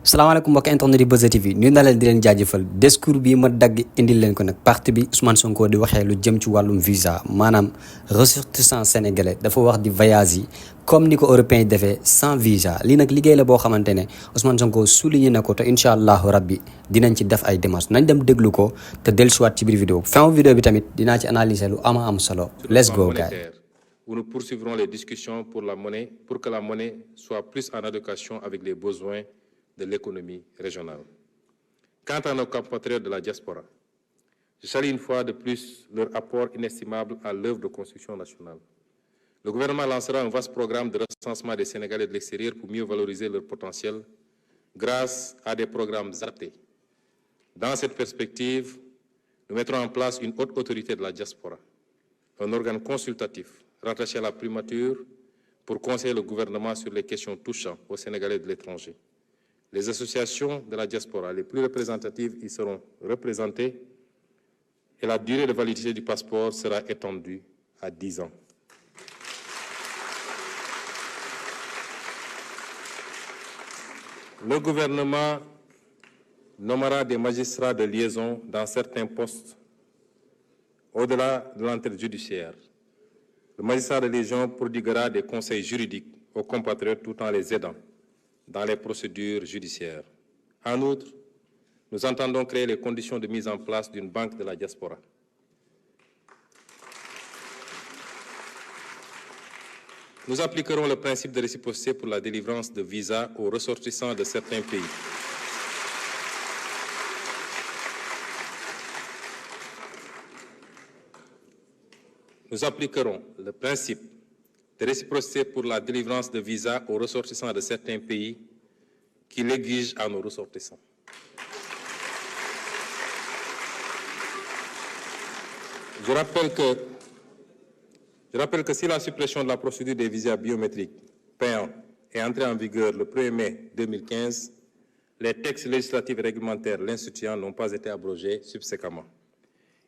salaamaaleykum mbokk internet di Buzz TV ñu na leen di leen jaajëfal discours bi ma dagg indil leen ko nag parti bi Ousmane Sonko di waxee lu jëm ci wàllum visa maanaam ressortissant sénégalais dafa wax di voyage yi comme ni ko européens yi defee sans visa lii nag liggéey la boo xamante ne Ousmane Sonko souligné na ko te incha allahu rabbi dinañ ci def ay démarches nañ dem déglu ko te dellusiwaat ci biir vidéo fin vidéo bi tamit dinaa ci analyser lu ama am solo. Let's go guys. Où nous poursuivrons les discussions pour que la monnaie soit plus en adéquation avec les besoins de l'économie régionale. Quant à nos compatriotes de la diaspora, je salue une fois de plus leur apport inestimable à l'œuvre de construction nationale. Le gouvernement lancera un vaste programme de recensement des Sénégalais de l'extérieur pour mieux valoriser leur potentiel grâce à des programmes adaptés. Dans cette perspective, nous mettrons en place une haute autorité de la diaspora, un organe consultatif rattaché à la primature pour conseiller le gouvernement sur les questions touchant aux Sénégalais de l'étranger. Les associations de la diaspora les plus représentatives y seront représentées et la durée de validité du passeport sera étendue à 10 ans. Le gouvernement nommera des magistrats de liaison dans certains postes au-delà de l'entrée judiciaire. Le magistrat de liaison prodiguera des conseils juridiques aux compatriotes tout en les aidant dans les procédures judiciaires. En outre, nous entendons créer les conditions de mise en place d'une banque de la diaspora. Nous appliquerons le principe de réciprocité pour la délivrance de visas aux ressortissants de certains pays. Nous appliquerons le principe de réciprocité pour la délivrance de visas aux ressortissants de certains pays qui l'exigent à nos ressortissants. Je rappelle que si la suppression de la procédure des visas biométriques payants est entrée en vigueur le 1er mai 2015, les textes législatifs et réglementaires l'instituant n'ont pas été abrogés subséquemment.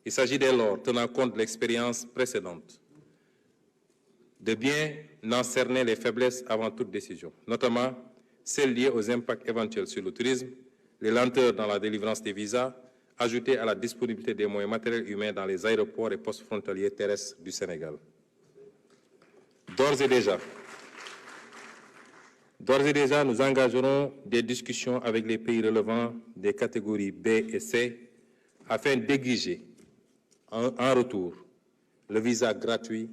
Il s'agit dès lors, tenant compte de l'expérience précédente, de bien en cerner les faiblesses avant toute décision, notamment celles liées aux impacts éventuels sur le tourisme, les lenteurs dans la délivrance des visas, ajoutées à la disponibilité des moyens matériels et humains dans les aéroports et postes frontaliers terrestres du Sénégal. D'ores et déjà, nous engagerons des discussions avec les pays relevant des catégories B et C afin d'exiger en retour le visa gratuit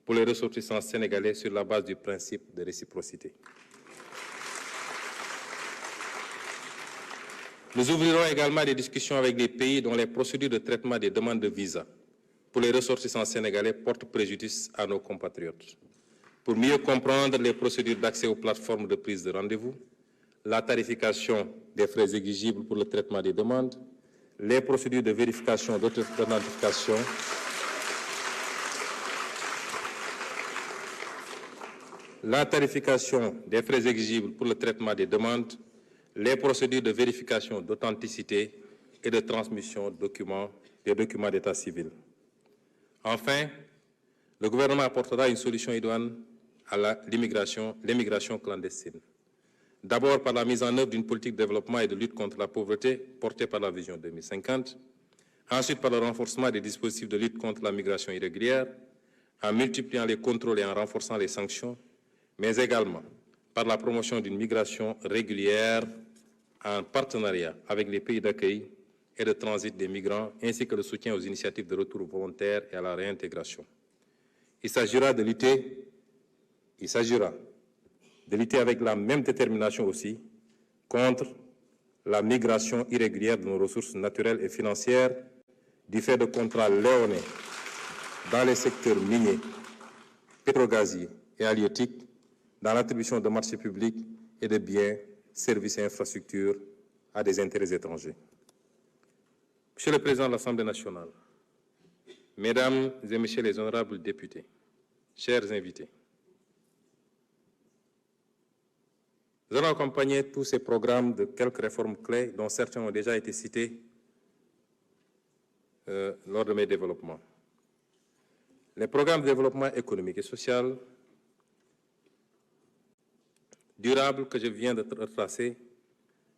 pour les ressortissants sénégalais sur la base du principe de réciprocité. Nous ouvrirons également des discussions avec les pays dont les procédures de traitement des demandes de visa pour les ressortissants sénégalais portent préjudice à nos compatriotes. Pour mieux comprendre les procédures d'accès aux plateformes de prise de rendez-vous, la tarification des frais exigibles pour le traitement des demandes, les procédures de vérification d'authentification, la tarification des frais exigibles pour le traitement des demandes, les procédures de vérification d'authenticité et de transmission des documents d'état civil. Enfin, le gouvernement apportera une solution idoine à l'immigration clandestine. D'abord par la mise en œuvre d'une politique de développement et de lutte contre la pauvreté portée par la Vision 2050, ensuite par le renforcement des dispositifs de lutte contre la migration irrégulière, en multipliant les contrôles et en renforçant les sanctions, mais également par la promotion d'une migration régulière en partenariat avec les pays d'accueil et de transit des migrants, ainsi que le soutien aux initiatives de retour volontaire et à la réintégration. Il s'agira de lutter avec la même détermination aussi contre la migration irrégulière de nos ressources naturelles et financières du fait de contrats léonins dans les secteurs miniers, pétrogaziers et halieutiques, dans l'attribution de marchés publics et de biens, services et infrastructures à des intérêts étrangers. Monsieur le Président de l'Assemblée nationale, Mesdames et Messieurs les honorables députés, chers invités, nous allons accompagner tous ces programmes de quelques réformes clés dont certains ont déjà été cités lors de mes développements. Les programmes de développement économique et social durable que je viens de retracer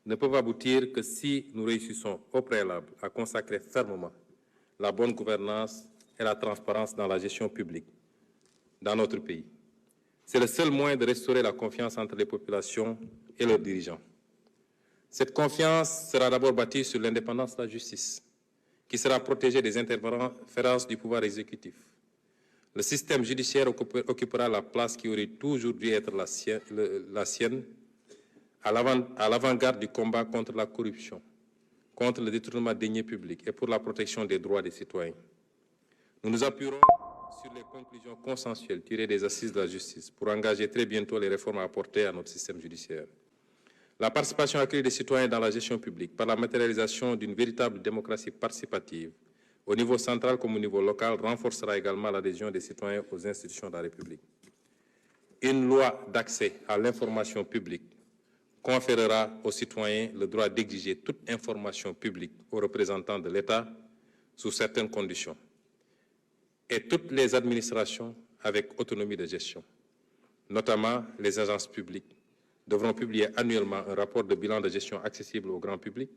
ne peuvent aboutir que si nous réussissons au préalable à consacrer fermement la bonne gouvernance et la transparence dans la gestion publique dans notre pays. C'est le seul moyen de restaurer la confiance entre les populations et leurs dirigeants. Cette confiance sera d'abord bâtie sur l'indépendance de la justice, qui sera protégée des interférences du pouvoir exécutif. Le système judiciaire occupera la place qui aurait toujours dû être la sienne à l'avant-garde du combat contre la corruption, contre le détournement des deniers publics et pour la protection des droits des citoyens. Nous nous appuierons sur les conclusions consensuelles tirées des assises de la justice pour engager très bientôt les réformes à apporter à notre système judiciaire. La participation accrue des citoyens dans la gestion publique par la matérialisation d'une véritable démocratie participative au niveau central comme au niveau local renforcera également l'adhésion des citoyens aux institutions de la République. Une loi d'accès à l'information publique conférera aux citoyens le droit d'exiger toute information publique aux représentants de l'État sous certaines conditions et toutes les administrations avec autonomie de gestion, notamment les agences publiques, devront publier annuellement un rapport de bilan de gestion accessible au grand public.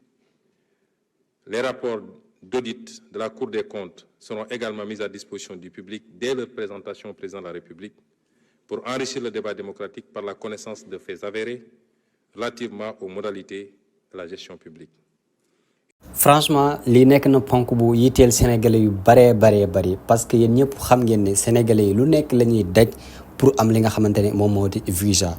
Les rapports d'audit de la Cour des comptes seront également mis à disposition du public dès leur présentation au président de la République pour enrichir le débat démocratique par la connaissance de faits avérés relativement aux modalités de la gestion publique. franchement lii nekk na ponk bu yitteel sénégalais yu bari parce que yéen ñëpp xam ngeen ne sénégalais yi lu nekk la ñuy daj pour am li nga xamante ne moom moo di visa.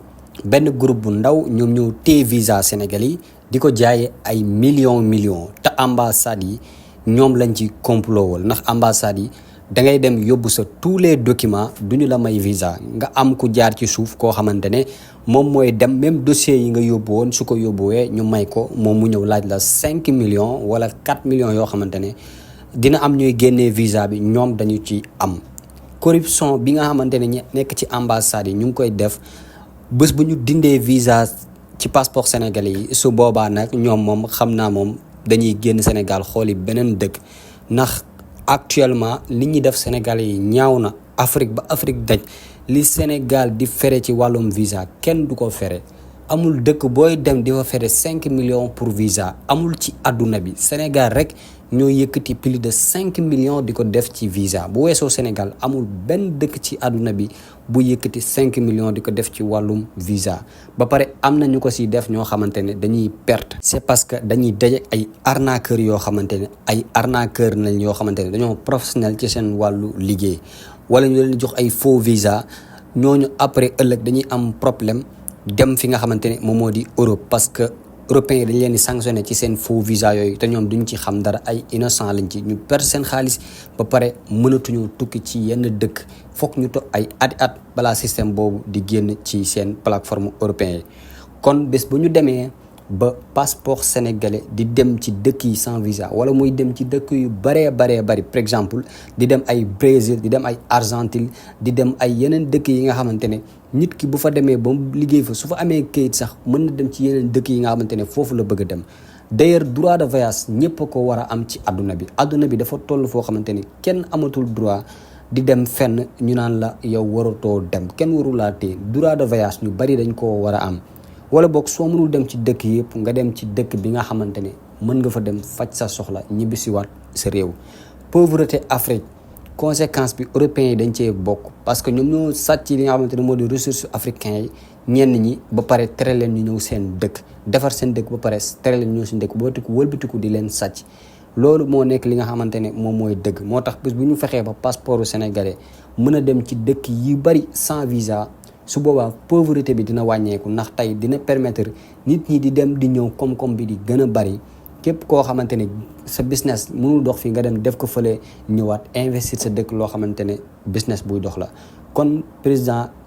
benn groupe bu ndaw ñoom ñoo téye visa Sénégal yi di ko jaayee ay millions te ambassades yi ñoom lañ ci complot wal ndax ambassades yi da ngay dem yóbbu sa tous les documents duñu la may visa nga am ku jaar ci suuf koo xamante ne moom mooy dem même dossier yi nga yóbbu woon su ko yóbbuwee ñu may ko moom mu ñëw laaj la 5 millions wala 4 millions yoo xamante ne dina am ñuy génnee visa bi ñoom dañu ci am corruption bi nga xamante ne nekk ci ambassades yi ñu ngi koy def bés bu ñu dindee visa ci passeport sénégalais yi su boobaa nag ñoom moom xam naa moom dañuy génn Sénégal xooli beneen dëkk ndax actuellement li ñuy def sénégalais yi ñaaw na Afrique ba Afrique daj li Sénégal di fere ci wàllum visa kenn du ko fere amul dëkk booy dem di fa fere 5 millions pour visa amul ci àdduna bi Sénégal rek ñoo yëkkati plus de 5 millions di ko def ci visa bu weesoo Sénégal amul benn dëkk ci àdduna bi bu yëkkati 5 millions di ko def ci wàllum visa ba pare am na ñu ko si def ñoo xamante ne dañuy perte c'est parce que dañuy daje ay arnaqueurs yoo xamante ne ay arnaqueurs nañ yoo xamante ne dañoo professionnel ci seen wàllu liggéey wala ñu leen jox ay faux visa ñooñu après ëllëg dañuy am problème dem fi nga xamante ne moom moo di Europe parce que européens yi dañ leen di sanctionné ci seen faux visa yooyu te ñoom duñ ci xam dara ay innocent lañ ci ñu perdre seen xaalis ba pare mënatuñu tukki ci yenn dëkk foog ñu toog ay at balaa système boobu di génn ci seen plateforme européen yi kon bés bu ñu demee ba passeport sénégalais di dem ci dëkk yi sans visa wala muy dem ci dëkk yu bari par exemple di dem ay Brésil di dem ay Argentine di dem ay yeneen dëkk yi nga xamante ne nit ki bu fa demee ba mu liggéey fa su fa amee kayit sax mën na dem ci yeneen dëkk yi nga xamante ne foofu la bëgg a dem d'ailleurs droit de voyage ñëpp a ko war a am ci àdduna bi dafa toll foo xamante ni kenn amatul droit di dem fenn ñu naan la yow waratoo dem kenn warulaa téye droit de voyage ñu bari dañ koo war a am wala boog soo mënul dem ci dëkk yëpp nga dem ci dëkk bi nga xamante ne mën nga fa dem faj sa soxla ñibbisiwaat sa réew. pauvreté Afrique conséquence bi européens yi dañ cee bokk parce que ñoom ñoo sàcc li nga xamante ne moo di ressources africains yi ñenn ñi ba pare tere leen ñu ñëw seen dëkk defar seen dëkk ba pare tere leen ñu ñëw seen dëkk wëlbatiku di leen sàcc. loolu moo nekk li nga xamante ne moom mooy dëgg moo tax bés bu ñu fexee ba passeport sénégalais mën a dem ci dëkk yi bari sans visa. su boobaa pauvreté bi dina wàññeeku ndax tey dina permettre nit ñi di dem di ñëw koom-koom bi di gën a bari képp koo xamante ne sa business mënul dox fii nga dem def ko fële ñëwaat investir sa dëkk loo xamante ne business buy dox la. kon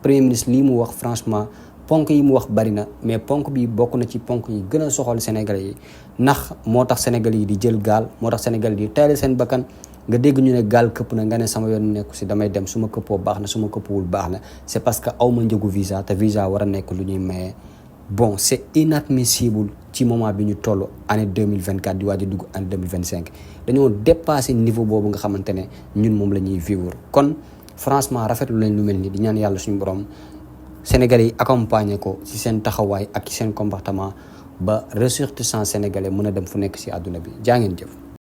premier ministre lii mu wax franchement ponk yi mu wax bari na mais ponk bi bokk na ci ponk yi gën a soxal Sénégalais yi ndax moo tax Sénégalais yi di jël gaal moo tax Sénégalais yi di tayal seen bakkan. nga dégg ñu ne gaal këpp na nga ne sama yoon nekku si damay dem su ma këppoo baax na su ma këppwul baax na c'est parce que aw ma njëgu visa te visa war a nekk lu ñuy maye bon c'est inadmissible ci moment bi ñu toll année 2024 di waaj a dugg année 2025 dañoo dépassé niveau boobu nga xamante ne ñun moom la ñuy vivre kon franchement rafetlu lañ lu mel ni di ñaan yàlla suñu borom Sénégalais yi accompagner ko ci seen taxawaay ak ci seen comportement ba ressortissant sénégalais mën a dem fu nekk ci àdduna bi jaa ngeen jëf.